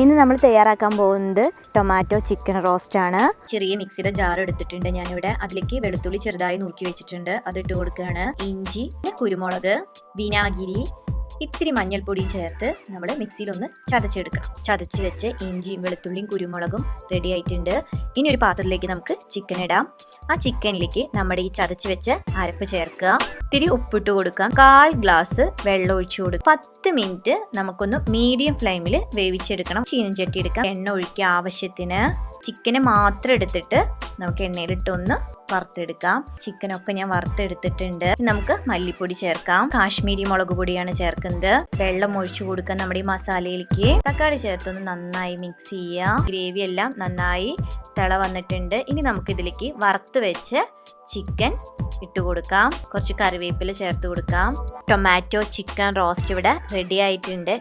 ഇന്ന് നമ്മൾ തയ്യാറാക്കാൻ പോകുന്നത് ടൊമാറ്റോ ചിക്കൻ റോസ്റ്റ് ആണ്. ചെറിയ മിക്സിയുടെ ജാർ എടുത്തിട്ടുണ്ട് ഞാനിവിടെ. അതിലേക്ക് വെളുത്തുള്ളി ചെറുതായി നുറുക്കി വെച്ചിട്ടുണ്ട്, അത് ഇട്ട് കൊടുക്കുകയാണ്. ഇഞ്ചി, കുരുമുളക്, വിനാഗിരി, ഇത്തിരി മഞ്ഞൾപ്പൊടിയും ചേർത്ത് നമ്മൾ മിക്സിയിൽ ഒന്ന് ചതച്ചെടുക്കണം. ചതച്ച് വെച്ച് ഇഞ്ചിയും വെളുത്തുള്ളിയും കുരുമുളകും റെഡി ആയിട്ടുണ്ട്. ഇനി ഒരു പാത്രത്തിലേക്ക് നമുക്ക് ചിക്കൻ ഇടാം. ആ ചിക്കനിലേക്ക് നമ്മുടെ ഈ ചതച്ച് വെച്ച് അരപ്പ് ചേർക്കുക. ഇത്തിരി ഉപ്പിട്ട് കൊടുക്കാം. 1/4 ഗ്ലാസ് വെള്ളം ഒഴിച്ചു കൊടുക്കുക. 10 മിനിറ്റ് നമുക്കൊന്ന് മീഡിയം ഫ്ലെയിമിൽ വേവിച്ചെടുക്കണം. ചീനച്ചട്ടി എടുക്കാം. എണ്ണ ഒഴിക്കുക ആവശ്യത്തിന്. ചിക്കന് മാത്രം എടുത്തിട്ട് നമുക്ക് എണ്ണയിലിട്ടൊന്ന് വറുത്തെടുക്കാം. ചിക്കനൊക്കെ ഞാൻ വറുത്തെടുത്തിട്ടുണ്ട്. നമുക്ക് മല്ലിപ്പൊടി ചേർക്കാം. കാശ്മീരി മുളക് പൊടിയാണ് ചേർക്കുന്നത്. വെള്ളം ഒഴിച്ചു കൊടുക്കാം നമ്മുടെ ഈ മസാലയിലേക്ക്. തക്കാളി ചേർത്തൊന്ന് നന്നായി മിക്സ് ചെയ്യാം. ഗ്രേവി എല്ലാം നന്നായി തിള വന്നിട്ടുണ്ട്. ഇനി നമുക്ക് ഇതിലേക്ക് വറുത്ത് വെച്ച് ചിക്കൻ ഇട്ട് കൊടുക്കാം. കുറച്ച് കറിവേപ്പില ചേർത്ത് കൊടുക്കാം. ടൊമാറ്റോ ചിക്കൻ റോസ്റ്റ് ഇവിടെ റെഡി ആയിട്ടുണ്ട്.